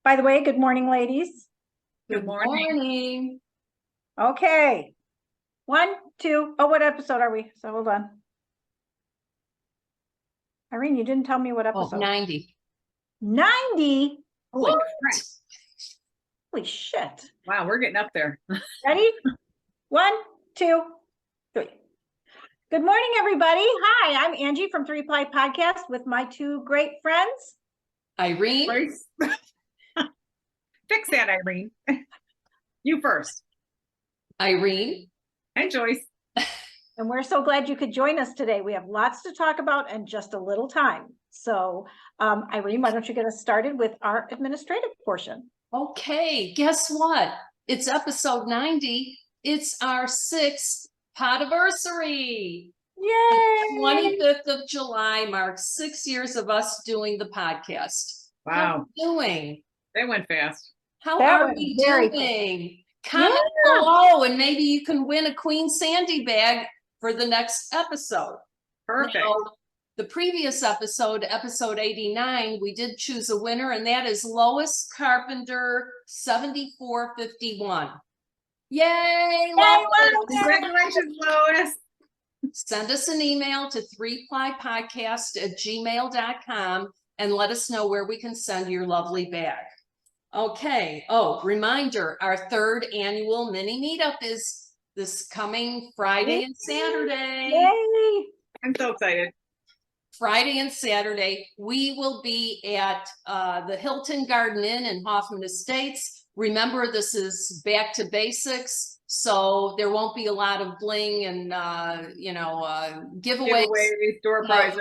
By the way, good morning, ladies. Good morning. Okay. 1, 2. Oh, what episode are we? So hold on. Irene, you didn't tell me what episode. 90. 90? Holy crap. Holy shit. Wow, we're getting up there. Ready? 1, 2, 3. Good morning, everybody. Hi, I'm Angie from 3 Ply Podcast with my two great friends. Irene. Joyce. Fix that, Irene. You first. Irene. And Joyce. And we're so glad you could join us today. We have lots to talk about and just a little time. So, Irene, why don't you get us started with our administrative portion? Okay, guess what? It's episode 90. It's our 6th podiversary. Yay! 25th of July marks 6 years of us doing the podcast. Wow. How are we doing? That went fast. How That are went we very doing? Comment below and maybe you can win a Queen Sandy bag for the next episode. Perfect. Now, the previous episode, episode 89, we did choose a winner, and that is Lois Carpenter 7451. Yay, Lois! Congratulations, Lois. Send us an email to 3plypodcast@gmail.com and let us know where we can send your lovely bag. Okay. Oh, reminder, our 3rd annual mini meetup is this coming Friday and Saturday. Yay! I'm so excited. Friday and Saturday, we will be at the Hilton Garden Inn in Hoffman Estates. Remember, this is back to basics, so there won't be a lot of bling and giveaways. Store prizes.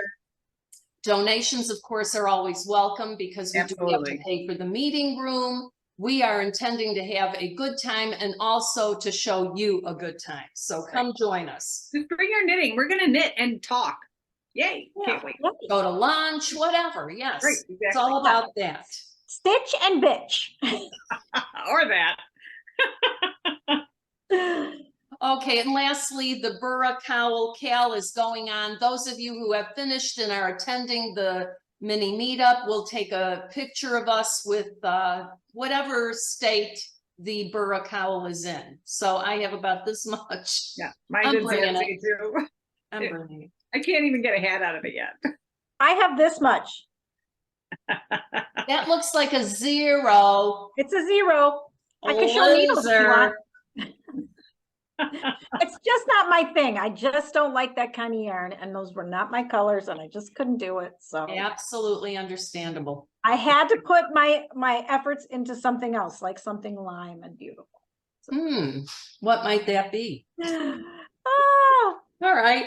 Donations, of course, are always welcome because we do have to pay for the meeting room. We are intending to have a good time and also to show you a good time. So come join us. Just bring your knitting. We're going to knit and talk. Yay. Yeah. Can't wait. Go to lunch, whatever. Yes. Great, exactly. It's all about that. Stitch and bitch. Or that. Okay, and lastly, the Burra Cowl Cal is going on. Those of you who have finished and are attending the mini meetup will take a picture of us with whatever state the Burra Cowl is in. So I have about this much. Yeah, I'm mine bringing did it. too. I'm bringing it. I can't even get a hat out of it yet. I have this much. That looks like a 0. It's a 0. I can show needles if you want. It's just not my thing. I just don't like that kind of yarn, and those were not my colors, and I just couldn't do it. So Absolutely understandable. I had to put my efforts into something else, like something lime and beautiful. So. What might that be? Oh, All right.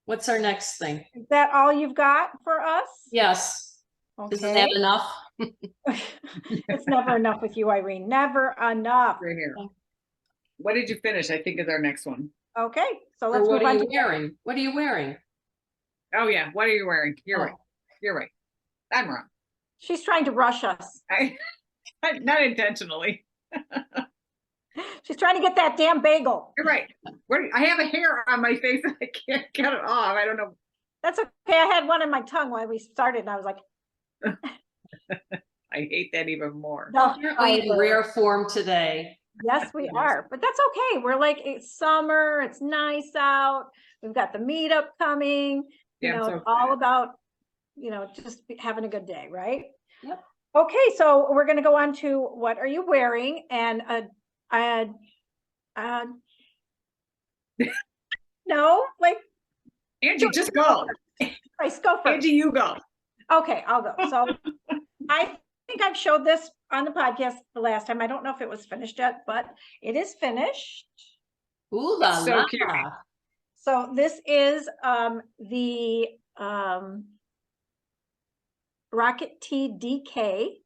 What's our next thing? is that all you've got for us? Yes. Okay. Isn't that enough? It's never enough with you, Irene. Never enough. Right here. What did you finish? I think is our next one. Okay, so let's What move are on you to wearing? What are you wearing? Oh yeah. What are you wearing? You're right. You're right. I'm wrong. She's trying to rush us. Not intentionally. She's trying to get that damn bagel. You're right. I have a hair on my face and I can't get it off. I don't know. That's okay. I had one in my tongue while we started, and I was like, I hate that even more. no, We're in rare form today. yes, we are, but that's okay. We're like, it's summer, it's nice out. We've got the meetup coming. It's all about, just having a good day, right? Yep. Okay, so we're going to go on to what are you wearing? And no, like Angie, just go. Bryce, go first. Angie, you go. Okay, I'll go. So I think I've showed this on the podcast the last time. I don't know if it was finished yet, but it is finished. Ooh la So la. cute. So this is the Rocket Tea DK.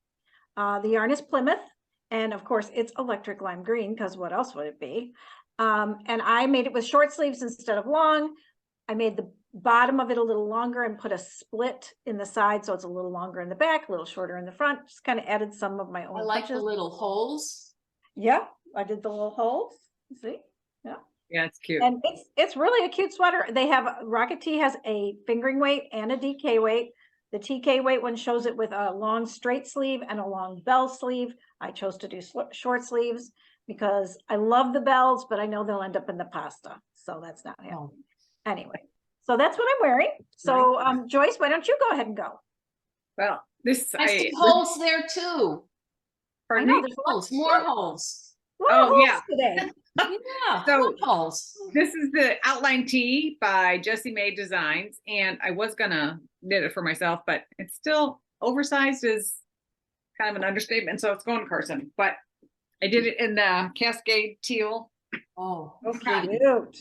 The yarn is Plymouth, and of course it's electric lime green, because what else would it be? And I made it with short sleeves instead of long. I made the bottom of it a little longer and put a split in the side, so it's a little longer in the back, a little shorter in the front. Just kind of added some of my own I like touches. the little holes. Yeah, I did the little holes. See? Yeah. Yeah, it's cute. And it's really a cute sweater. They have Rocket Tea has a fingering weight and a DK weight. The TK weight one shows it with a long straight sleeve and a long bell sleeve. I chose to do short sleeves because I love the bells, but I know they'll end up in the pasta. So that's not happening. Anyway, so that's what I'm wearing. So Joyce, why don't you go ahead and go? Well, I see holes there too. I know there's Holes, more holes. Oh, yeah. Today. Yeah, So holes. this is the outline tee by Jessie Mae Designs, and I was gonna knit it for myself, but it's still oversized is kind of an understatement, so it's going to Carson. But I did it in the Cascade teal. Oh, Okay, cute.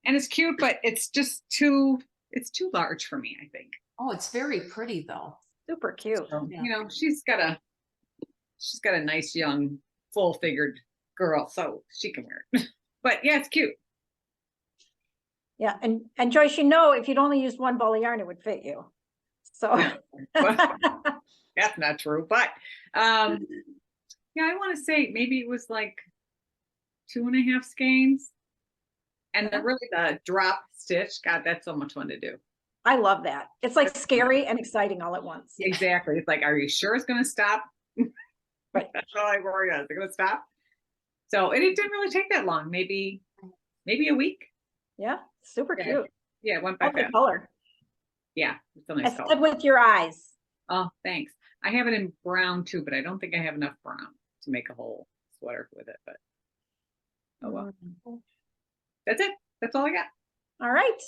And it's cute, but it's just too large for me, I think. Oh, it's very pretty though. Super cute. So, you know, she's got a nice young full-figured girl, so she can wear it. But yeah, it's cute. Yeah, and Joyce, you know, if you'd only used one ball of yarn, it would fit you. So That's not true, but yeah, I want to say maybe it was like 2.5 skeins. And the drop stitch, God, that's so much fun to do. I love that. It's like scary and exciting all at once. Exactly. It's like, are you sure it's going to stop? Right. That's all I worry about. Is it going to stop? So, and it didn't really take that long. Maybe a week. Yeah, super cute. Yeah, it went by fast. Color. Yeah, it's a nice I color. said with your eyes. Oh, thanks. I have it in brown too, but I don't think I have enough brown to make a whole sweater with it. But oh well. That's it. That's all I got. All right.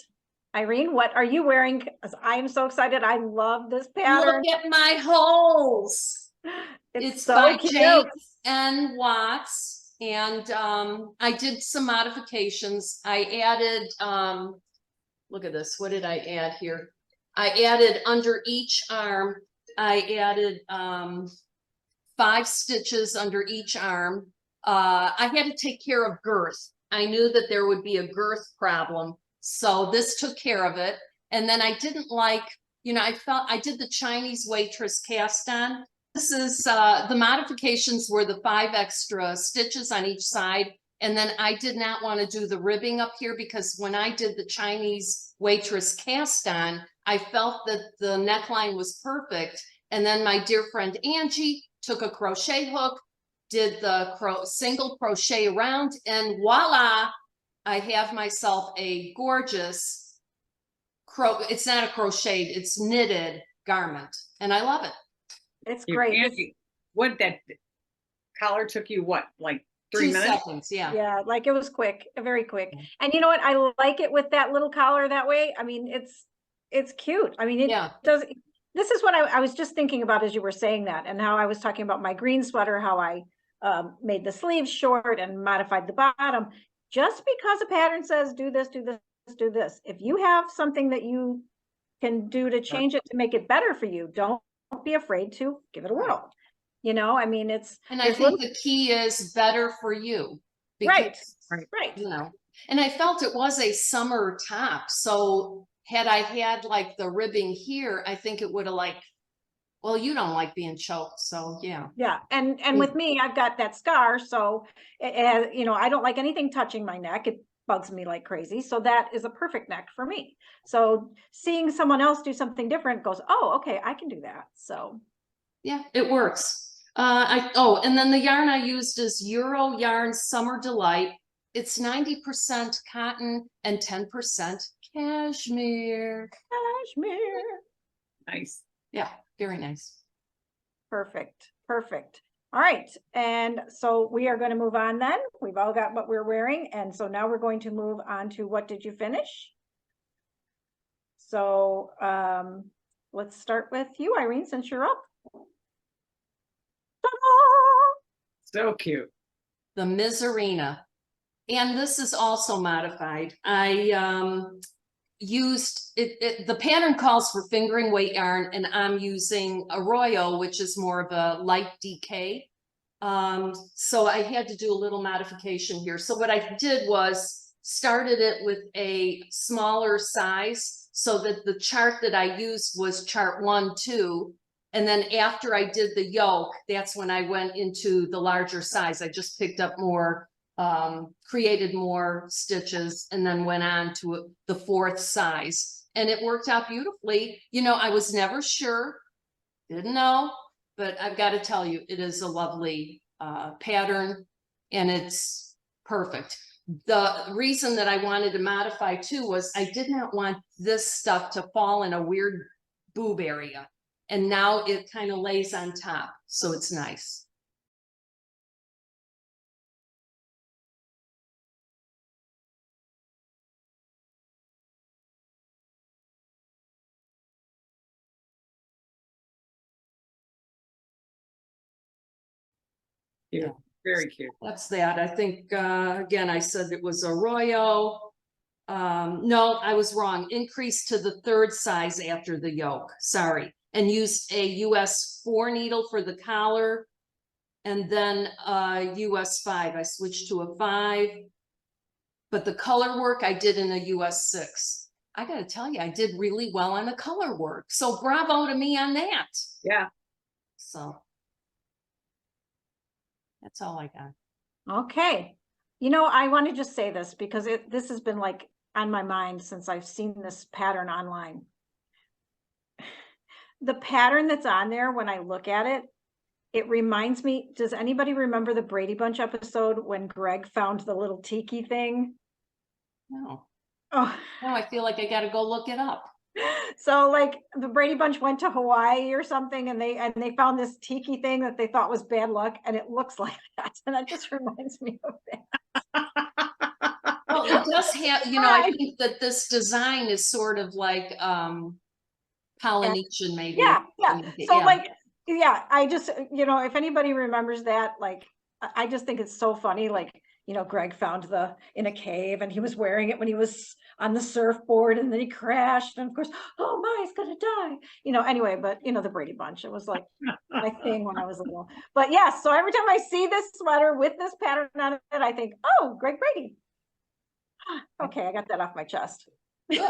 Irene, what are you wearing? Because I am so excited. I love this pattern. Look at my holes. It's so by cute. James and Watts. And I did some modifications. I added, look at this. What did I add here? I added under each arm, I added 5 stitches under each arm. I had to take care of girth. I knew that there would be a girth problem. So this took care of it. And then I didn't like, you know, I did the Chinese waitress cast on. This is, the modifications were the 5 extra stitches on each side. And then I did not want to do the ribbing up here because when I did the Chinese waitress cast on, I felt that the neckline was perfect. And then my dear friend Angi took a crochet hook, did the single crochet around, and voila, I have myself a gorgeous it's not a crocheted, it's knitted garment. And I love it. It's great. What that collar took you what, like 3 2 minutes? seconds, yeah. Yeah, like it was quick, very quick. And you know what? I like it with that little collar that way. I mean, it's cute. I mean, it does. This is what I was just thinking about as you were saying that, and how I was talking about my green sweater, how I made the sleeves short and modified the bottom. Just because a pattern says do this, do this, do this. If you have something that you can do to change it to make it better for you, don't be afraid to give it a whirl. You know, I mean, and I think the key is better for you. Because, right. You know, and I felt it was a summer top. So had I had like the ribbing here, I think it would have like, well, you don't like being choked. So yeah. Yeah. And with me, I've got that scar. So it has, you know, I don't like anything touching my neck. It bugs me like crazy. So that is a perfect neck for me. So seeing someone else do something different goes, oh, okay, I can do that. So yeah, it works. And then the yarn I used is Euro Yarn Summer Delight. It's 90% cotton and 10% cashmere. Cashmere. Nice. Yeah, very nice. Perfect. All right. And so we are going to move on then. We've all got what we're wearing. And so now we're going to move on to what did you finish? So let's start with you, Irene, since you're up. So cute. The Miserina. And this is also modified. I used it, the pattern calls for fingering weight yarn, and I'm using Arroyo, which is more of a light decay. So I had to do a little modification here. So what I did was started it with a smaller size so that the chart that I used was chart 1, 2. And then after I did the yoke, that's when I went into the larger size. I just picked up more created more stitches and then went on to the 4th size. And it worked out beautifully. You know, I was never sure, didn't know, but I've got to tell you, it is a lovely pattern and it's perfect. The reason that I wanted to modify too was I did not want this stuff to fall in a weird boob area. And now it kind of lays on top, so it's nice. Cute. Very cute. That's that. I think, again, I said it was Arroyo. No, I was wrong. Increased to the 3rd size after the yoke. Sorry. And used a US 4 needle for the collar. And then US 5. I switched to a 5. But the color work I did in a US 6. I got to tell you, I did really well on the color work. So bravo to me on that. Yeah. So that's all I got. Okay. You know, I want to just say this because this has been like on my mind since I've seen this pattern online. The pattern that's on there, when I look at it, it reminds me, does anybody remember the Brady Bunch episode when Greg found the little tiki thing? No. Oh, Now I feel like I got to go look it up. so like the Brady Bunch went to Hawaii or something and they found this tiki thing that they thought was bad luck and it looks like that. And that just reminds me of that. Well, it does have, you know, I think that this design is sort of like Polynesian maybe. Yeah. So Yeah. like, yeah, I just, you know, if anybody remembers that, like, I just think it's so funny. Like, you know, Greg found in a cave and he was wearing it when he was on the surfboard and then he crashed. And of course, oh my, he's gonna die. You know, anyway, but you know, the Brady Bunch, it was like my thing when I was little. But yeah, so every time I see this sweater with this pattern on it, I think, oh, Greg Brady. Okay, I got that off my chest. Good.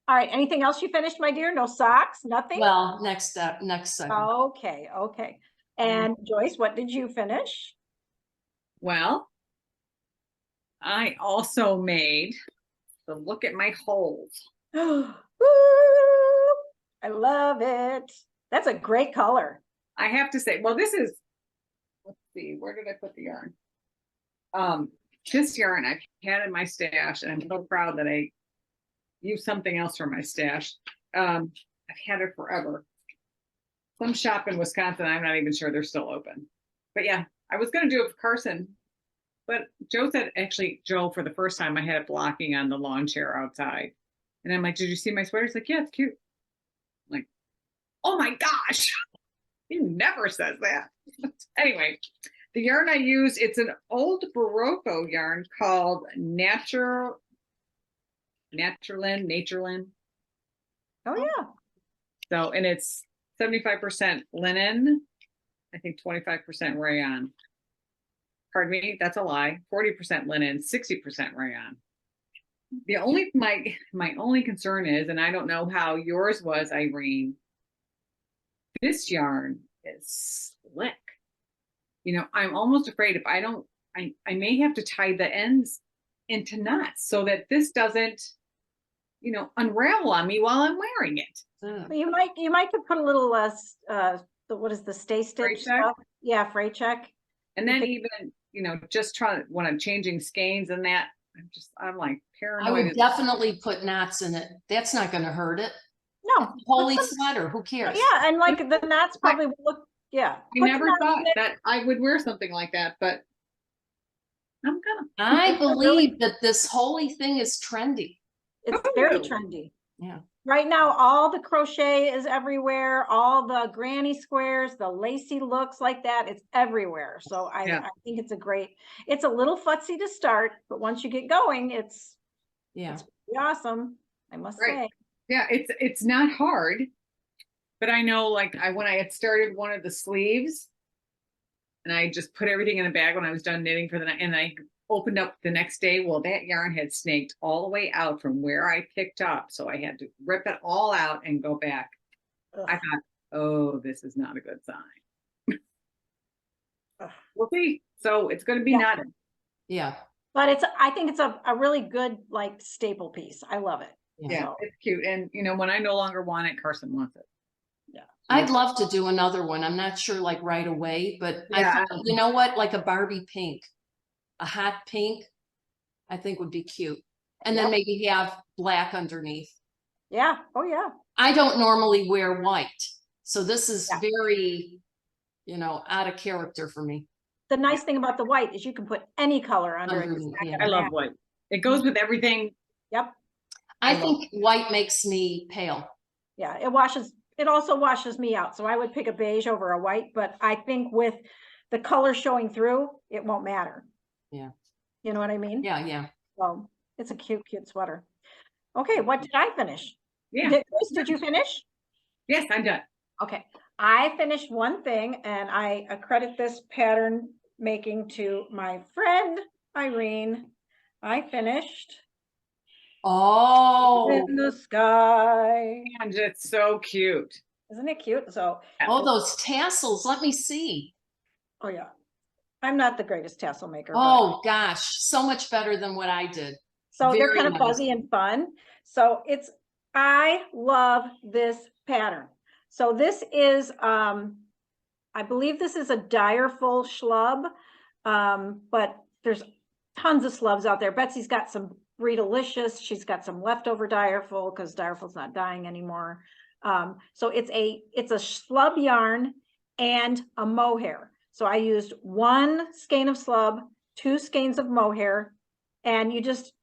All right, anything else you finished, my dear? No socks, nothing? Well, next segment. Okay. And Joyce, what did you finish? Well, I also made the look at my holes. Ooh, I love it. That's a great color. I have to say, well, this is, let's see, where did I put the yarn? This yarn I've had in my stash, and I'm so proud that I used something else from my stash. I've had it forever. Some shop in Wisconsin, I'm not even sure they're still open. But yeah, I was going to do it for Carson. But Joe said, actually, Joe, for the first time, I had it blocking on the lawn chair outside. And I'm like, did you see my sweater? He's like, yeah, it's cute. I'm like, oh my gosh. He never says that. Anyway, the yarn I use, it's an old Barocco yarn called Naturelin. Oh yeah. So, and it's 75% linen, I think 25% rayon. Pardon me, that's a lie. 40% linen, 60% rayon. The only my only concern is, and I don't know how yours was, Irene, this yarn is slick. You know, I'm almost afraid if I don't, I may have to tie the ends into knots so that this doesn't, you know, unravel on me while I'm wearing it. Well, you might could put a little less what is the stay stitch stuff? Yeah, fray check. And then even, you know, just try when I'm changing skeins and that, I'm like paranoid. I would definitely put knots in it. That's not going to hurt it. No, holy sweater. Who cares? Yeah, and like the knots probably look. Yeah, I never thought that I would wear something like that, but I'm gonna. I believe that this holy thing is trendy. It's very trendy. Yeah. Right now, all the crochet is everywhere. All the granny squares, the lacy looks like that. It's everywhere. So I think it's it's a little futzy to start, but once you get going, it's pretty awesome. I must say. Yeah, it's not hard, but I know like when I had started one of the sleeves and I just put everything in the bag when I was done knitting for the night and I opened up the next day. Well, that yarn had snaked all the way out from where I picked up. So I had to rip it all out and go back. Ugh. I thought, oh, this is not a good sign. We'll see. So it's gonna be Yeah. knotted. Yeah, But I think it's a really good like staple piece. I love it. Yeah, So, it's cute. And you know, when I no longer want it, Carson wants it. I'd love to do another one. I'm not sure like right away, but I Yeah. thought, you know what, like a Barbie pink, a hot pink, I think would be cute. And then Yep. maybe have black underneath. yeah. Oh, yeah. I don't normally wear white, so this is Yeah. very, you know, out of character for me. The nice thing about the white is you can put any color under it. 'cause it's Underneath, not yeah. gonna I love match. white. It goes with everything. Yep. I I love think white makes me pale. Yeah. It also washes me out. So I would pick a beige over a white, but I think with the color showing through, it won't matter. Yeah. You know what I mean? Yeah, yeah. So it's a cute, cute sweater. Okay. What did I finish? Yeah. Did you finish? Yes, I'm done. Okay, I finished one thing and I accredit this pattern making to my friend Irene. I finished Oh, in the sky. And it's so cute. Isn't it cute? So, oh, those tassels. Let me see. oh yeah, I'm not the greatest tassel maker, but Oh gosh, so much better than what I did. so they're very kind of nice. fuzzy and fun. So I love this pattern. So this is, I believe this is a direful schlub, but there's tons of slubs out there. Betsy's got some Breedelicious. She's got some leftover direful because direful's not dying anymore. So it's a schlub yarn and a mohair. So I used 1 skein of slub, 2 skeins of mohair, and you just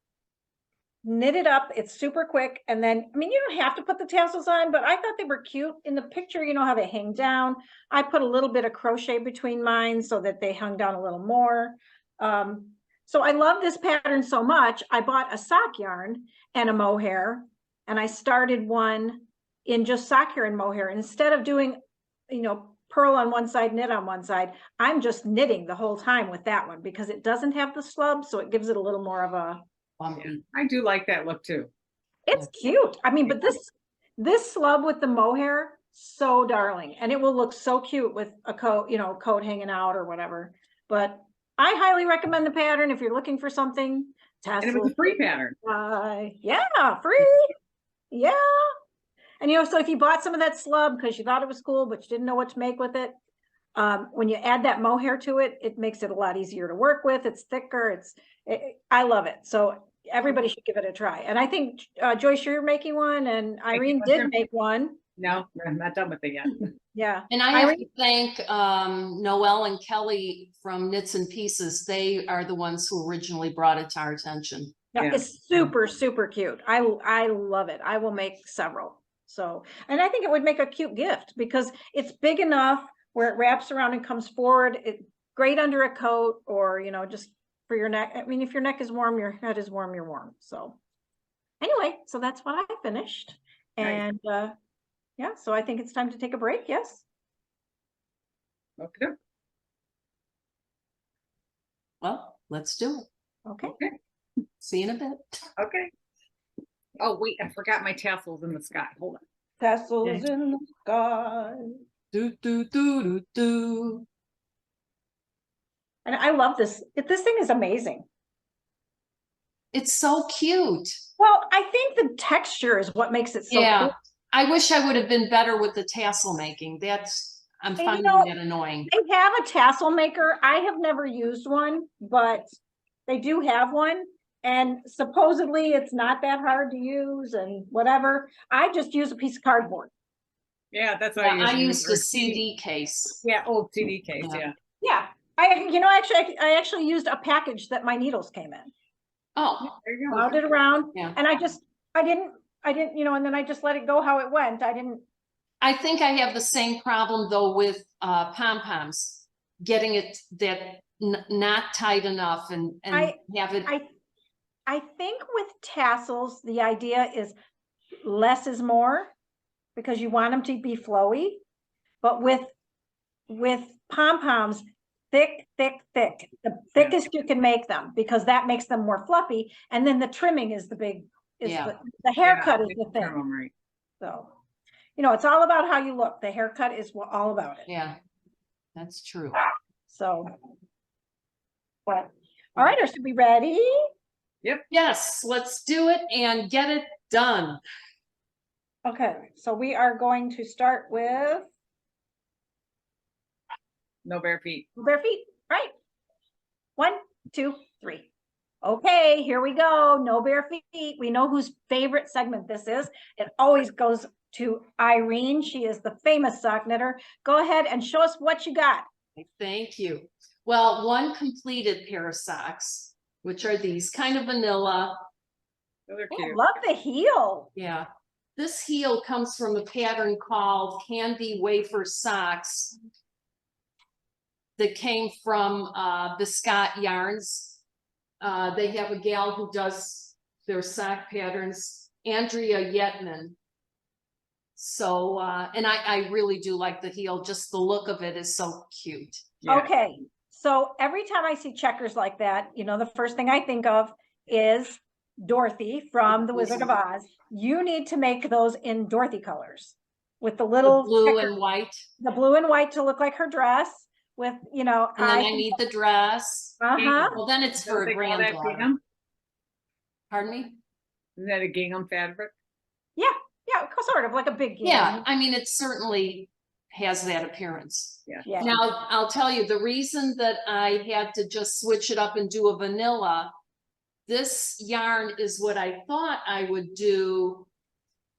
knit it up. It's super quick. And then, I mean, you don't have to put the tassels on, but I thought they were cute in the picture. You know how they hang down. I put a little bit of crochet between mine so that they hung down a little more. So I love this pattern so much. I bought a sock yarn and a mohair, and I started one in just sock yarn and mohair. Instead of doing, you know, purl on one side, knit on one side, I'm just knitting the whole time with that one because it doesn't have the slub. So it gives it a little more of a, Bumpy. I do like that look too. it's cute. I mean, but this slub with the mohair, so darling, and it will look so cute with a coat, you know, coat hanging out or whatever. But I highly recommend the pattern if you're looking for something. And it was Tassel, a free pattern. yeah, free, yeah. And you know, so if you bought some of that slub because you thought it was cool, but you didn't know what to make with it, when you add that mohair to it, it makes it a lot easier to work with. It's thicker. I love it. So everybody should give it a try. And I think Joyce, you're making one, and Irene did make one. No, I'm not done with it yet. Yeah. And I have Irene, to thank Noelle and Kelly from Knits and Pieces. They are the ones who originally brought it to our attention. yeah, Yeah. it's super, super cute. I love it. I will make several. So, and I think it would make a cute gift because it's big enough where it wraps around and comes forward. It's great under a coat or, you know, just for your neck. I mean, if your neck is warm, your head is warm, you're warm. So anyway, so that's what I finished. Nice. And yeah, so I think it's time to take a break. Yes. Okay. Well, let's do it. Okay. See you in a bit. Okay. Oh, wait, I forgot my tassels in the sky. Hold on. Tassels in the sky. Do, do, do, do, do. And I love this. This thing is amazing. It's so cute. Well, I think the texture is what makes it so Yeah. cool. I wish I would have been better with the tassel making. I'm And you finding know, that annoying. They have a tassel maker. I have never used one, but they do have one. And supposedly it's not that hard to use and whatever. I just use a piece of cardboard. Yeah, that's what Yeah, I usually used or a CD case. Yeah, old CD case. Yeah. Yeah. Yeah. I actually used a package that my needles came in. Oh, There you go. Wound it around. Yeah. And I didn't, you know, and then I just let it go how it went. I think I have the same problem though with pom-poms, getting it that not tight enough and have it. I think with tassels, the idea is less is more because you want them to be flowy. But with pom-poms, thick, thick, thick, the thickest you can make them because that makes them more fluffy. And then the trimming is the haircut is the thing. Right. So, you know, it's all about how you look. The haircut is all about it. Yeah, that's true. So, But, all right, are we ready? Yes, let's do it and get it done. Okay, so we are going to start with No bare feet. bare feet, right? 1, 2, 3. Okay, here we go. No bare feet. We know whose favorite segment this is. It always goes to Irene. She is the famous sock knitter. Go ahead and show us what you got. Thank you. Well, one completed pair of socks, which are these kind of vanilla. Oh, they're Oh, cute. love the heel. Yeah. This heel comes from a pattern called Candy Wafer Socks that came from Biscott Yarns. They have a gal who does their sock patterns, Andrea Yetman. So, and I really do like the heel. Just the look of it is so cute. Yeah. Okay, so every time I see checkers like that, you know, the first thing I think of is Dorothy from The Wizard of Oz. You need to make those in Dorothy colors with the The little blue checker- and white. the blue and white to look like her dress with, you know, And then I need the dress. uh-huh. Well, then it's for Don't a they call that granddaughter. gingham? Pardon me? Isn't that a gingham fabric? Yeah, sort of like a big Yeah, game. I mean, it certainly has that appearance. Yeah. Now, I'll tell you, the reason that I had to just switch it up and do a vanilla, this yarn is what I thought I would do.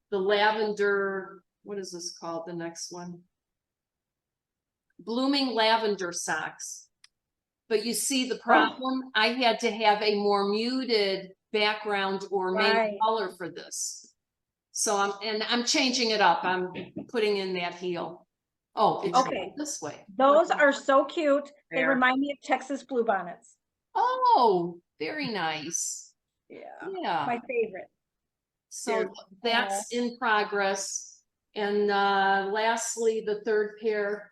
The lavender, what is this called, the next one? Blooming lavender socks. But you see the problem, I had to have a more muted background or main Right. color for this. So I'm changing it up. I'm putting in that heel. Oh, it's Okay. this way. Those are so cute. They There. remind me of Texas bluebonnets. Oh, very nice. Yeah, Yeah, my favorite. so Cute. that's in progress. And lastly, the third pair.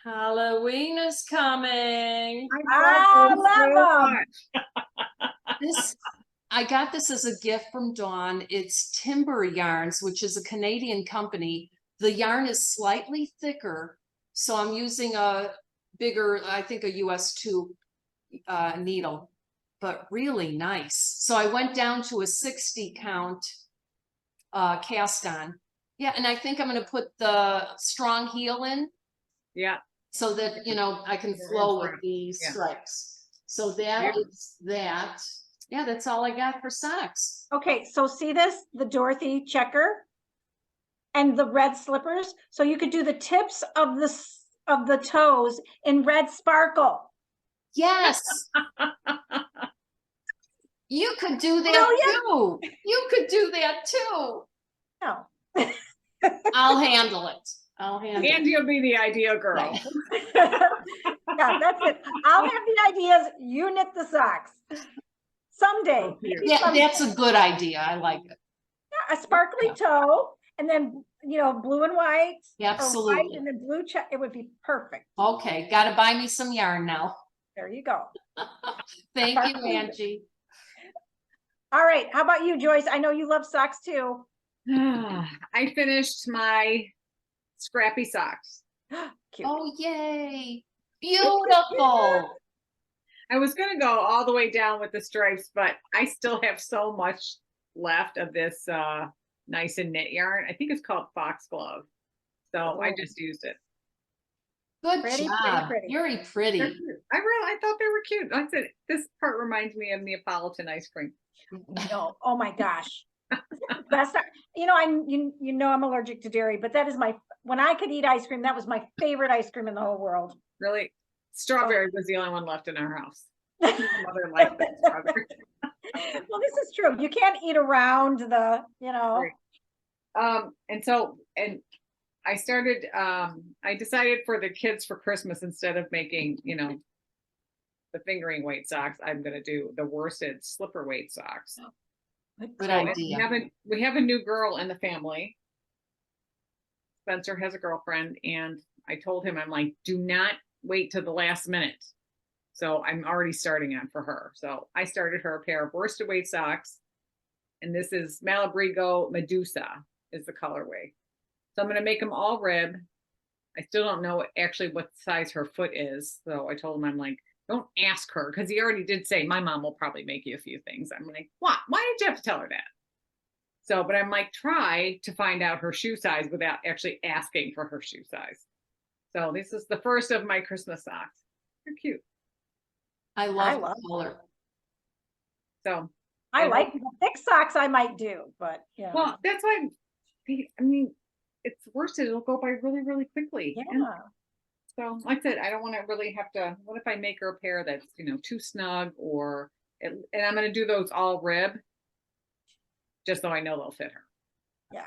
Halloween is coming. I those so love 'em. much. This, I got this as a gift from Dawn. It's Timber Yarns, which is a Canadian company. The yarn is slightly thicker, so I'm using a bigger, I think a US 2 needle, but really nice. So I went down to a 60 count cast on. Yeah, and I think I'm going to put the strong heel in Yeah. so that, you know, I can They're flow in with front. the Yeah. stripes. So that Yeah. is that. Yeah, that's all I got for socks. Okay, so see this, the Dorothy checker and the red slippers. So you could do the tips of the toes in red sparkle. Yes. You could do that Brilliant. too. You could do that too. No. I'll handle it. I'll handle it. And you'll be the ideal girl. Yeah, that's it. I'll have the ideas. You knit the socks. Someday. Oh, cute. maybe Yeah, someday. that's a good idea. I like it. Yeah, a sparkly Yeah. toe, and then, you know, blue and white. Or white Absolutely. and then blue check. It would be perfect. Okay, gotta buy me some yarn now. There you go. Thank you, Sparkly. Angie. All right. How about you, Joyce? I know you love socks too. I finished my Scrappy Socks. Cute. Oh, yay. Beautiful. I was gonna go all the way down with the stripes, but I still have so much left of this nice and knit yarn. I think it's called Foxglove. So I Oh. just used it. Good Pretty, job. pretty. Very pretty. I thought they were cute. I said this part reminds me of Neapolitan ice cream. No, oh my gosh. That's not, you know, you know I'm allergic to dairy, but that is when I could eat ice cream, that was my favorite ice cream in the whole world. Really, strawberry was the only one left in our house. Mother liked that strawberry. Well, this is true. You can't eat around the, you know. Right. And I started, I decided for the kids for Christmas, instead of making, you know, the fingering weight socks, I'm going to do the worsted slipper weight socks. Good So idea. we have a new girl in the family. Spencer has a girlfriend, and I told him, I'm like, do not wait till the last minute. So I'm already starting on for her. So I started her a pair of worsted weight socks, and this is Malabrigo Medusa is the colorway. So I'm going to make them all rib. I still don't know actually what size her foot is. So I told him, I'm like, don't ask her, because he already did say my mom will probably make you a few things. I'm like, what? Why did you have to tell her that? So, but I'm like, try to find out her shoe size without actually asking for her shoe size. So this is the first of my Christmas socks. They're cute. I love love the color. So I And like the thick socks I might do, but yeah. well, that's why I mean, it's worse. It'll go by really, really quickly. And Yeah. so, like I said, I don't want to really have to. What if I make her a pair that's too snug, or and I'm going to do those all rib, just so I know they'll fit her. Yeah.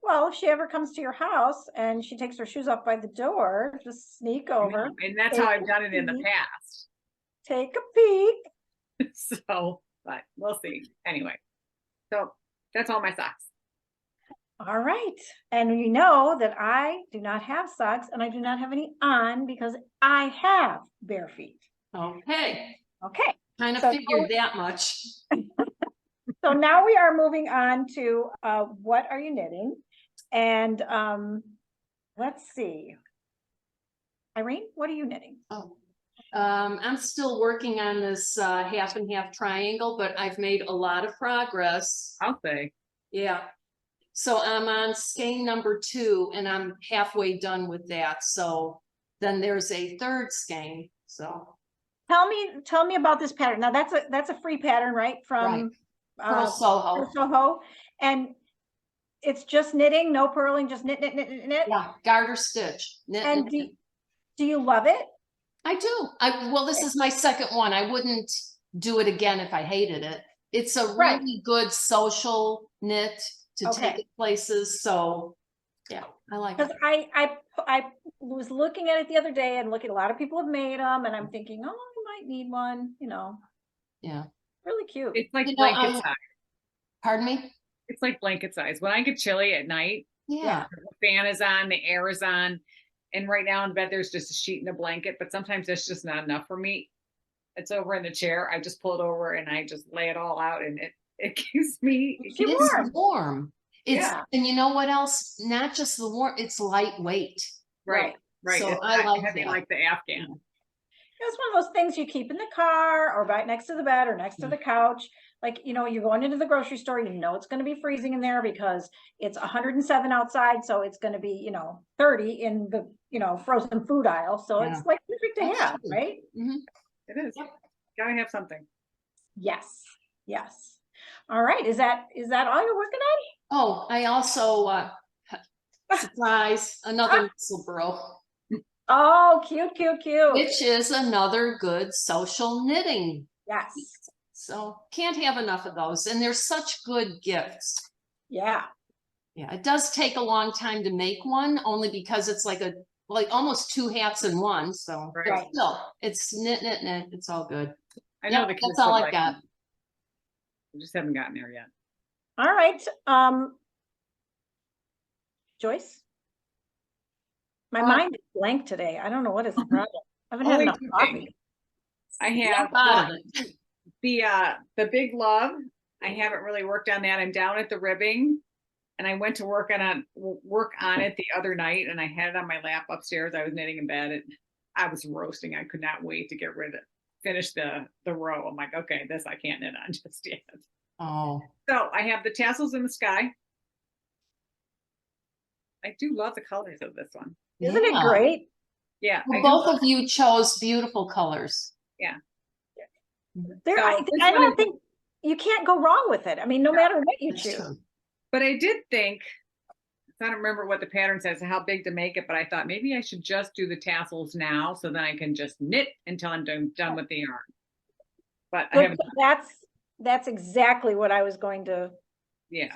Well, if she ever comes to your house and she takes her shoes off by the door, just sneak over, And that's how I've done it in the peek. past. take a peek. So, but we'll see. Anyway, so that's all my socks. All right. And you know that I do not have socks and I do not have any on because I have bare feet. Okay, Okay. kind of So- figured that much. So now we are moving on to what are you knitting? And let's see. Irene, what are you knitting? Oh, I'm still working on this half and half triangle, but I've made a lot of progress. I'll say. Yeah. So I'm on skein number 2 and I'm halfway done with that. So then there's a third skein. So Tell me about this pattern. Now that's a free pattern, right? From Pearl Soho. Pearl Soho. And it's just knitting, no purling, just knit, knit, knit, knit, knit. Yeah, garter stitch. Knit, And knit, knit. do you love it? I do. Well, this is my second one. I wouldn't do it again if I hated it. It's a Right. really good social knit to take Okay. it places. So yeah, I like Because it. I was looking at it the other day and looking, a lot of people have made them and I'm thinking, oh, I might need one, Yeah. really cute. It's like You know, blanket size. Pardon me? It's like blanket size. When I get chilly at night, Yeah. the fan is on, the air is on, and right now in bed there's just a sheet and a blanket, but sometimes that's just not enough for me. It's over in the chair. I just pull it over and I just lay it all out, and it keeps me Keeps you It's warm. warm. It's Yeah. and you know what else? Not just the warm, it's lightweight. right. So It's I not like heavy that. like the Afghan. It's one of those things you keep in the car or right next to the bed or next to the couch. Like, you're going into the grocery store, it's going to be freezing in there because it's 107 outside. So it's going to be, 30 in the, frozen food aisle. So Yeah. it's like perfect to That's have, true. right? Mhm. It is. Yep. Gotta have something. Yes. Yes. All right. Is that all you're working on? Oh, I also surprise another Musselboro, Oh, cute, cute, cute. which is another good social knitting. Yes. So can't have enough of those. And they're such good gifts. Yeah. Yeah, it does take a long time to make one, only because it's like almost 2 hats in one. So but Right. still, it's knit, knit, knit. It's all good. I know Yep, the kids that's all would I've like got. them. We just haven't gotten there yet. All right. Joyce? My mind is blank today. I don't know what is the problem. I haven't had Only enough 2 coffee. things. I have Out of it. the big love. I haven't really worked on that. I'm down at the ribbing, and I went to work on it the other night, and I had it on my lap upstairs. I was knitting in bed, and I was roasting. I could not wait to finish the row. I'm like, okay, this I can't knit on just yet. Oh, So I have the tassels in the sky. I do love the colors of this one. Isn't it yeah. great? Yeah, Well, I do. both of you chose beautiful colors. There, So I this one don't is- think you can't go wrong with it. I mean, no matter what you That's choose. true. But I did think, I don't remember what the pattern says and how big to make it, but I thought maybe I should just do the tassels now, so then I can just knit until I'm done with the yarn. But I haven't. That's exactly what I was going to, Yeah,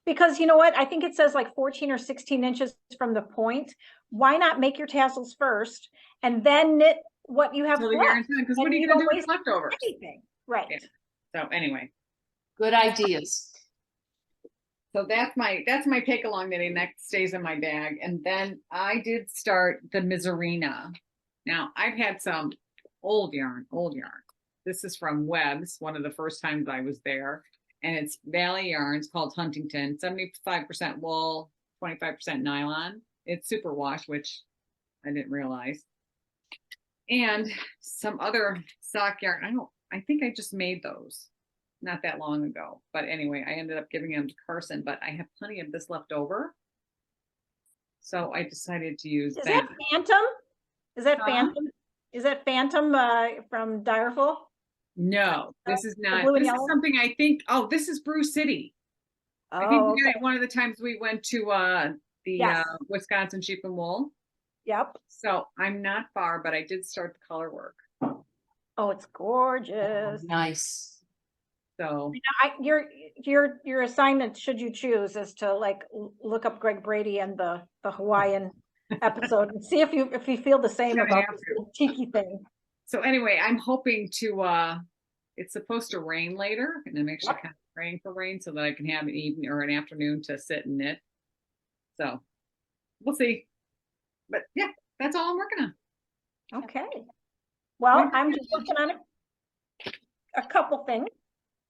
because you know what? I think it says like 14 or 16 inches from the point. Why not make your tassels first and then knit what you have so the left? yarn's done, because what And are you you gonna don't do with waste leftovers? Anything, right? Yeah. So anyway, Good ideas. so that's my take along knitting that stays in my bag. And then I did start the Miserina. Now I've had some old yarn. This is from Webb's, one of the first times I was there. And it's Valley yarns called Huntington, 75% wool, 25% nylon. It's super wash, which I didn't realize. And some other sock yarn. I think I just made those not that long ago. But anyway, I ended up giving them to Carson, but I have plenty of this left over. So I decided to use Is that. that Phantom? Is that Huh? Phantom? Is that Phantom from Direful? No, this is not. blue and This is yellow? something I think. Oh, this is Brew City. I think Oh, we got okay. it one of the times we went to the Yes. Wisconsin Sheep and Wool. Yep. So I'm not far, but I did start the color work. Oh, it's gorgeous. Nice. So Your assignment, should you choose, is to like look up Greg Brady and the Hawaiian episode and see if you feel the same Gonna about have the tiki thing. so anyway, I'm hoping to it's supposed to rain later, and I'm actually kind of praying for rain so that I can have an evening or an afternoon to sit and knit. So we'll see. But yeah, that's all I'm working on. Okay. Well, I'm just working on a couple things.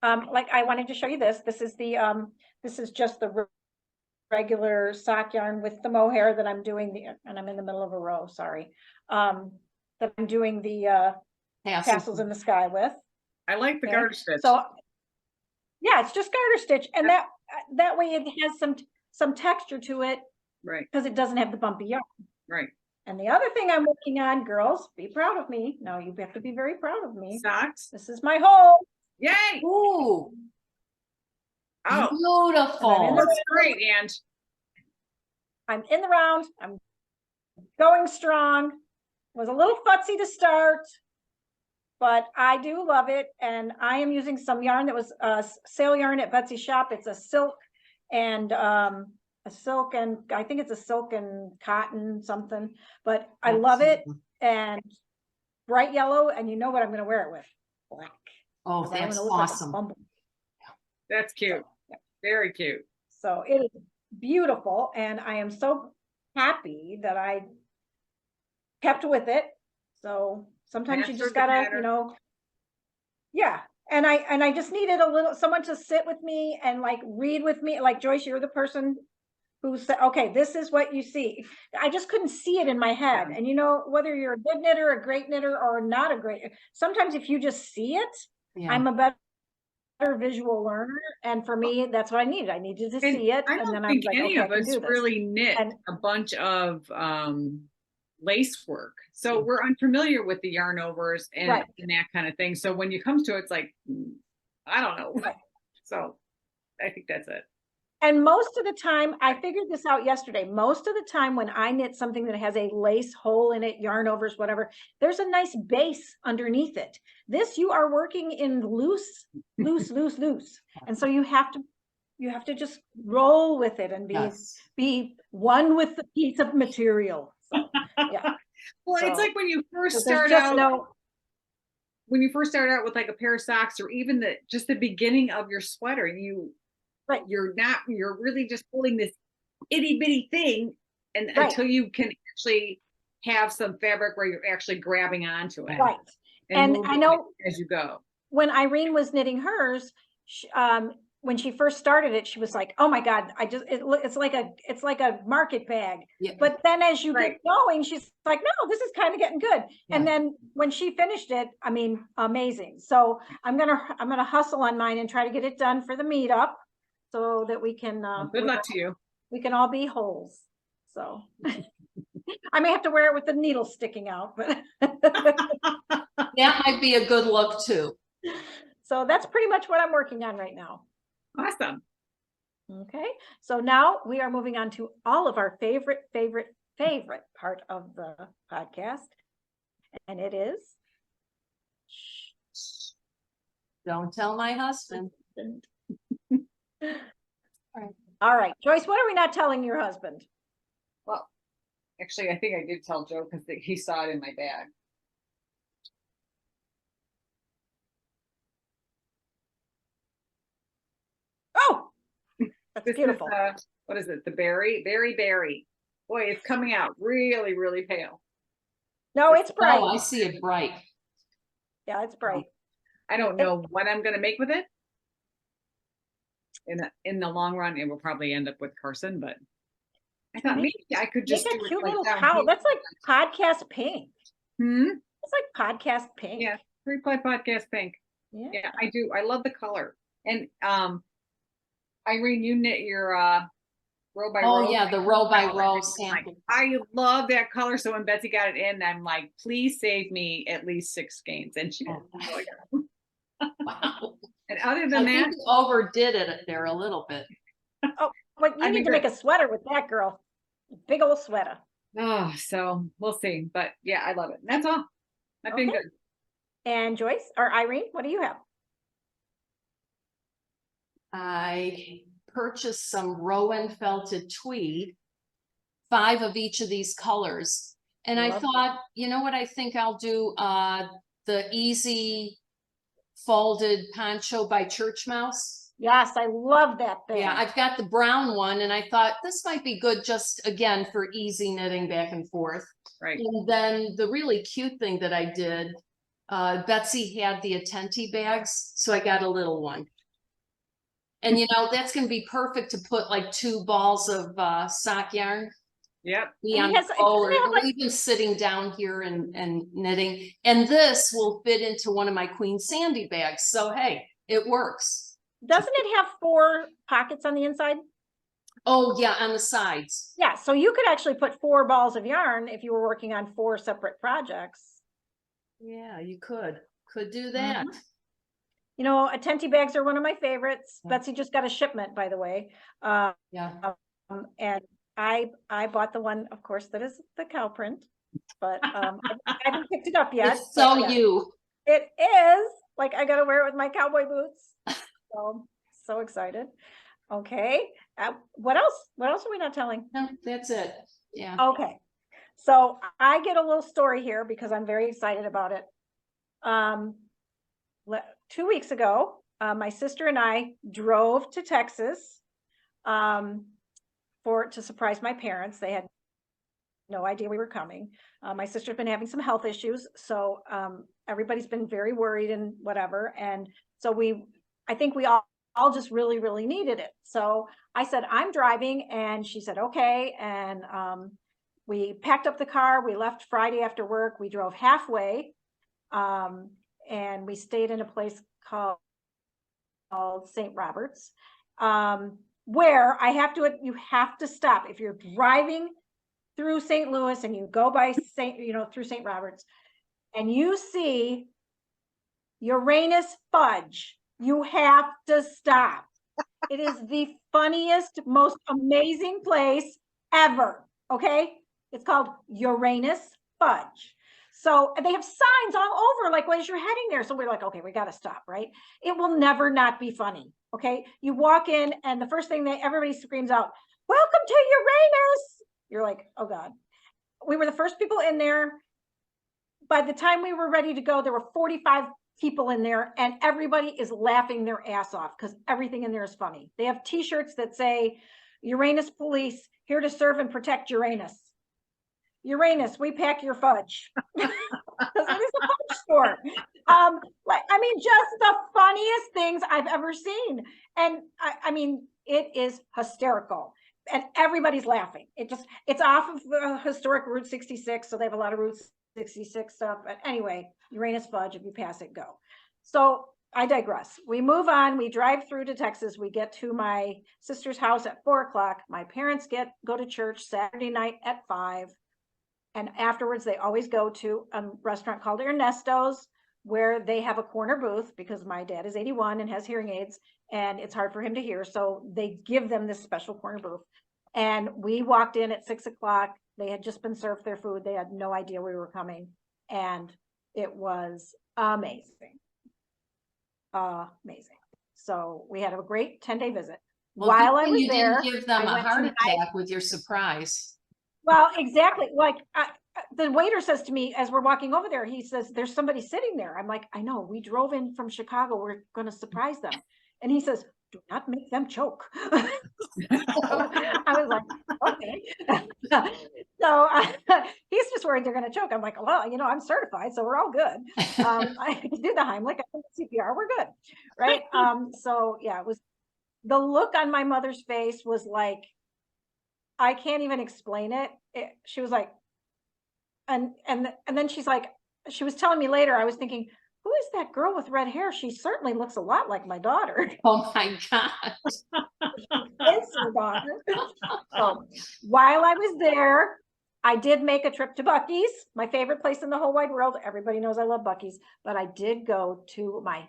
Like I wanted to show you this. This is this is just the regular sock yarn with the mohair that I'm doing and I'm in the middle of a row, sorry. That I'm doing the tassels in the sky with. I like the garter stitch. So yeah, it's just garter stitch, and that way it has some texture to it, right, because it doesn't have the bumpy yarn. right. And the other thing I'm working on, girls, be proud of me. No, you have to be very proud of me. Socks. This is my hole. Yay! Ooh, Oh, beautiful. looks great, and I'm in the round. I'm going strong. Was a little futzy to start, but I do love it. And I am using some yarn that was sale yarn at Betsy's shop. It's a silk and I think it's a silk and cotton something, but I love it. And bright yellow, and you know what I'm going to wear it with? Black. Oh, I'm that's gonna look like a awesome. bumblebee. that's cute. Very cute. So it is beautiful, and I am so happy that I kept with it. So sometimes you Mastered just the gotta, pattern. yeah. And I just needed someone to sit with me and like read with me. Like, Joyce, you're the person who said, okay, this is what you see. I just couldn't see it in my head. Yeah. And whether you're a good knitter, a great knitter, or not a great, sometimes if you just see it, Yeah. I'm a better visual learner. And for me, that's what I needed. I needed to see it. I And don't then I think was like, any okay, I of can us do this. really knit And- a bunch of lace work. So we're unfamiliar with the yarn overs and, Right. and that kind of thing. So when you come to it, it's like, I don't know. Right. So I think that's it. And most of the time, I figured this out yesterday, most of the time when I knit something that has a lace hole in it, yarn overs, whatever, there's a nice base underneath it. This, you are working in loose. And so you have to just roll with it and be one with the piece of material. So, yeah. Well, So- it's like when you first So there's start just out. When you first start out with like a pair of socks, or even just the beginning of your sweater, Right. you're really just pulling this itty bitty thing, and Right. until you can actually have some fabric where you're actually grabbing onto it. Right. And moving I know it as you go. when Irene was knitting hers, when she first started it, she was like, "Oh my God, it's like a market bag." Yeah. But then as you Right. get going, she's like, "No, this is kind of getting good." Yeah. And then when she finished it, I mean, amazing. So I'm gonna hustle on mine and try to get it done for the meetup, so that we can. Well, good luck to you. We can all be holes. So I may have to wear it with the needle sticking out, but That might be a good look too. so that's pretty much what I'm working on right now. Awesome. Okay, so now we are moving on to all of our favorite part of the podcast, and it is. Don't tell my husband. All right, Joyce, what are we not telling your husband? Well, actually, I think I did tell Joe because he saw it in my bag. Oh, that's This beautiful. is what is it? The berry. Boy, it's coming out really, really pale. No, it's bright. Oh, I see it bright. Yeah, it's bright. I don't know what I'm gonna make with it. In the long run, it will probably end up with Carson, but I thought maybe I could just Make do a it cute like little down cowl. here. That's like podcast pink. Hmm? It's like podcast pink. Yeah, 3-ply podcast pink. Yeah. Yeah, I do. I love the color. And Irene, you knit your row by row. Oh, yeah, the row by row Like, sample. I love that color. So when Betsy got it in, I'm like, please save me at least 6 skeins. And she did. Oh. Wow. And other I than that, think you overdid it there a little bit. But you need to make a sweater with that, girl. Big old sweater. oh, so we'll see. But yeah, I love it. That's all. I've been Okay. good. And Joyce or Irene, what do you have? I purchased some Rowan felted tweed, 5 of each of these colors. And I Love thought, you know what I think I'll do? The Easy Folded Poncho by Church Mouse. Yes, I love that thing. Yeah, I've got the brown one and I thought this might be good just again for easy knitting back and forth. Right. And then the really cute thing that I did, Betsy had the Attenti bags, so I got a little one. And you know, that's gonna be perfect to put like 2 balls of sock yarn. Yep. Be And on it has- the it bowl, doesn't have, or like- even sitting down here and knitting. And this will fit into one of my Queen Sandy bags. So hey, it works. Doesn't it have 4 pockets on the inside? Oh yeah, on the sides. Yeah, so you could actually put 4 balls of yarn if you were working on 4 separate projects. Yeah, you could do that. You know, Attenti bags are one of my favorites. Yeah. Betsy just got a shipment, by the way. Yeah. And I bought the one, of course, that is the cow print, but I haven't picked it up yet. It's so but yeah, you. it is. Like, I gotta wear it with my cowboy boots. So excited. Okay. What else? What else are we not telling? No, that's it. Yeah. Okay. So I get a little story here because I'm very excited about it. 2 weeks ago, my sister and I drove to Texas to surprise my parents. They had no idea we were coming. My sister's been having some health issues, so everybody's been very worried and whatever. And so I think we all just really, really needed it. So I said, I'm driving, and she said, okay. And we packed up the car. We left Friday after work. We drove halfway, and we stayed in a place called St. Robert's, where you have to stop. If you're driving through St. Louis and you go by through St. Robert's and you see Uranus Fudge, you have to stop. It is the funniest, most amazing place ever. Okay. It's called Uranus Fudge. So they have signs all over, like as you're heading there. So we're like, okay, we got to stop, right? It will never not be funny. Okay. You walk in and the first thing everybody screams out, welcome to Uranus. You're like, oh God. We were the first people in there. By the time we were ready to go, there were 45 people in there and everybody is laughing their ass off because everything in there is funny. They have t-shirts that say Uranus Police, here to serve and protect Uranus. Uranus, we pack your fudge. Because it is a fudge store. Just the funniest things I've ever seen. And I mean, it is hysterical. And everybody's laughing. It's off of historic Route 66. So they have a lot of Route 66 stuff. But anyway, Uranus Fudge, if you pass it, go. So I digress. We move on. We drive through to Texas. We get to my sister's house at 4 o'clock. My parents go to church Saturday night at 5. And afterwards, they always go to a restaurant called Ernesto's, where they have a corner booth because my dad is 81 and has hearing aids and it's hard for him to hear. So they give them this special corner booth. And we walked in at 6 o'clock. They had just been served their food. They had no idea we were coming. And it was amazing. Amazing. So we had a great 10-day visit. Well, While I good thing was you there, didn't give them I a went heart to attack with your surprise. Well, exactly. Like the waiter says to me as we're walking over there, he says, there's somebody sitting there. I'm like, I know, we drove in from Chicago. We're going to surprise them. And he says, do not make them choke. I was like, okay. So he's just worried they're going to choke. I'm like, well, I'm certified, so we're all good. I can do the Heimlich, I can do CPR, we're good. Right. So yeah, it was, the look on my mother's face was like, I can't even explain it. She was like, and then she's like, she was telling me later, I was thinking, who is that girl with red hair? She certainly looks a lot like my daughter. Oh my God. It's her daughter. So while I was there, I did make a trip to Buc-ee's, my favorite place in the whole wide world. Everybody knows I love Buc-ee's, but I did go to my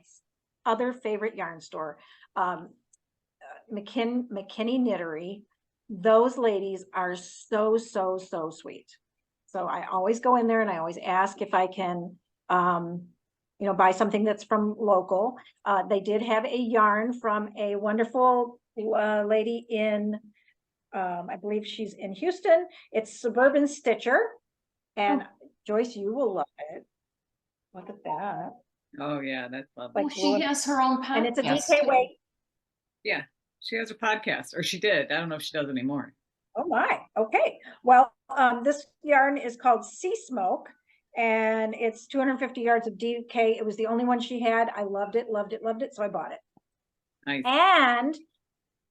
other favorite yarn store, McKinney Knittery. Those ladies are so sweet. So I always go in there and I always ask if I can, buy something that's from local. They did have a yarn from a wonderful lady in, I believe she's in Houston. It's Suburban Stitcher. And Joyce, you will love it. Look at that. Oh yeah, that's lovely. Oh, she has her own podcast. And it's a DK weight. Yeah, she has a podcast, or she did. I don't know if she does anymore. Oh my, okay. Well, this yarn is called Sea Smoke, and it's 250 yards of DK. It was the only one she had. I loved it, so I bought it. Nice. And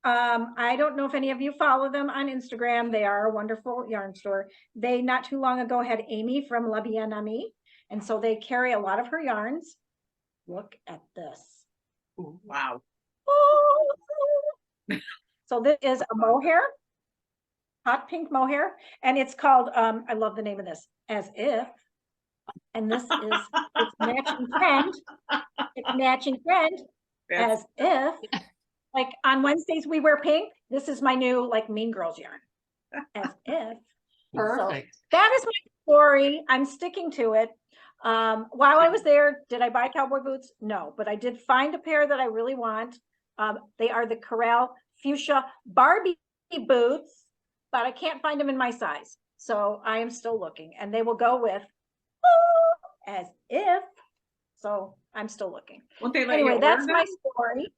I don't know if any of you follow them on Instagram. They are a wonderful yarn store. They not too long ago had Amy from La Bien Amie, and so they carry a lot of her yarns. Look at this. Wow. Oh. So this is a mohair, hot pink mohair, and it's called, I love the name of this, As If. And this is its matching trend. It's matching trend, That's, As If. Like on Wednesdays we wear pink. This is my new like Mean Girls yarn. As If. Perfect. So that is my story. I'm sticking to it. While I was there, did I buy cowboy boots? No, but I did find a pair that I really want. They are the Corral Fuchsia Barbie boots, but I can't find them in my size. So I am still looking, and they will go with As If. So I'm still looking. won't they let Anyway, you that's order my them? story.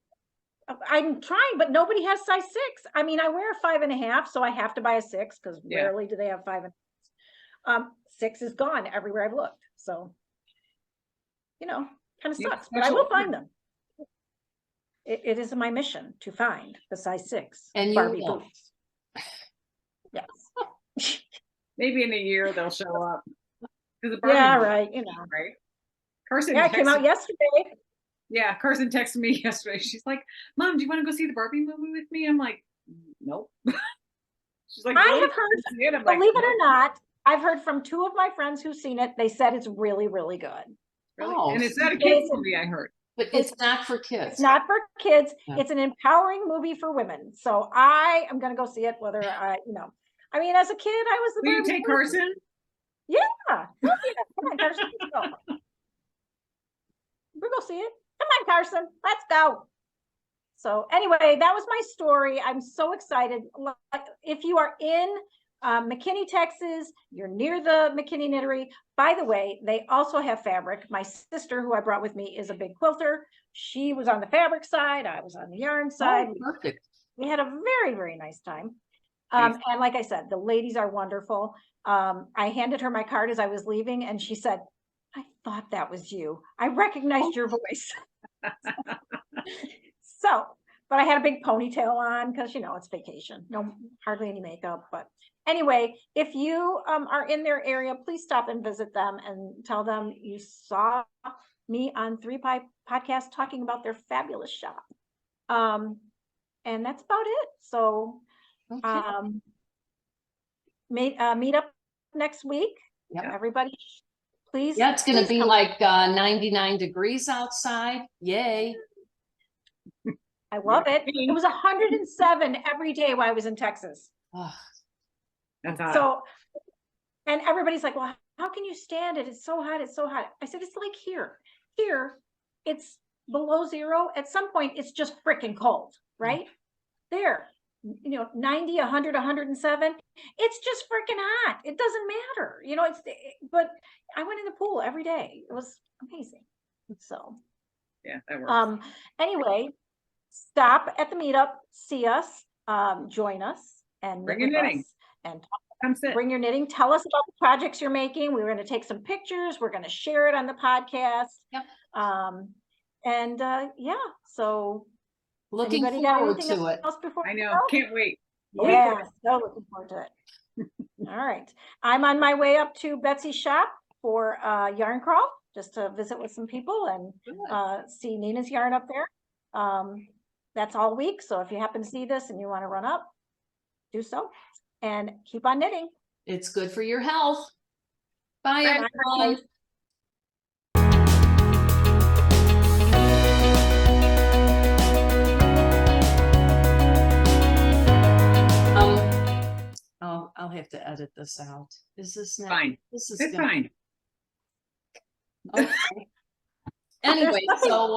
I'm trying, but nobody has size 6. I mean, I wear a 5.5, so I have to buy a 6 because Yeah. rarely do they have 5.5. 6 is gone everywhere I've looked. So, kind of You sucks, but I will special find them. It is my mission to find the size 6 And you Barbie will. boots. Yes. Maybe in a year they'll show up. Yeah, right. Right. Carson Yeah, it came out texted- yesterday. Yeah, Carson texted me yesterday. She's like, "Mom, do you want to go see the Barbie movie with me?" I'm like, "Nope." She's like, I "Really?" have heard, I'm like, believe it or "Nope." not, I've heard from 2 of my friends who've seen it. They said it's really, really good. Really? Oh, And it's not a It's- kids movie, I heard. But it's not for It's kids. not for kids. Yeah. It's an empowering movie for women. So I am going to go see it, whether I mean, as a kid, I was the Will you Barbie take movie. Carson? Yeah. Oh, yeah. Come on, Carson. Let's go. We'll go see it. Come on, Carson. Let's go. So anyway, that was my story. I'm so excited. If you are in McKinney, Texas, you're near the McKinney Knittery. By the way, they also have fabric. My sister, who I brought with me, is a big quilter. She was on the fabric side. I was on the yarn side. Oh, perfect. We had a very, very nice time. Nice. And like I said, the ladies are wonderful. I handed her my card as I was leaving, and she said, "I thought that was you. I recognized your voice." So, but I had a big ponytail on because, it's vacation. No, hardly any makeup. But anyway, if you are in their area, please stop and visit them and tell them you saw me on 3 Pie Podcast talking about their fabulous shop. And that's about it. So Okay. meet up next week. Yep. Everybody, please. Yeah, it's gonna please be come. like 99 degrees outside. Yay. I love it. It was 107 every day while I was in Texas. Oh, That's hot. So, and everybody's like, "Well, how can you stand it? It's so hot. It's so hot." I said, "It's like here. Here, it's below 0. At some point, it's just freaking cold, right? There, 90, 100, 107. It's just freaking hot. It doesn't matter. But I went in the pool every day. It was amazing. So, Yeah, that works. anyway, stop at the meetup, see us, join us, and Bring knit your with knitting. us, and Come sit. bring your knitting. Tell us about the projects you're making. We're going to take some pictures. We're going to share it on the podcast. Yep. Yeah. So, looking anybody got forward anything to it. else before I we know. go? Can't wait. Yeah, so looking forward to it. All right. I'm on my way up to Betsy's shop. for yarn crawl, just to visit with some people and Good. see Nina's yarn up there. That's all week. So if you happen to see this and you want to run up, do so and keep on knitting. It's good for your health. Bye, Bye, everyone. guys. Oh, I'll have to edit this out. Is this not? Fine. This is It's gonna- fine. Okay. Anyway, nothing- so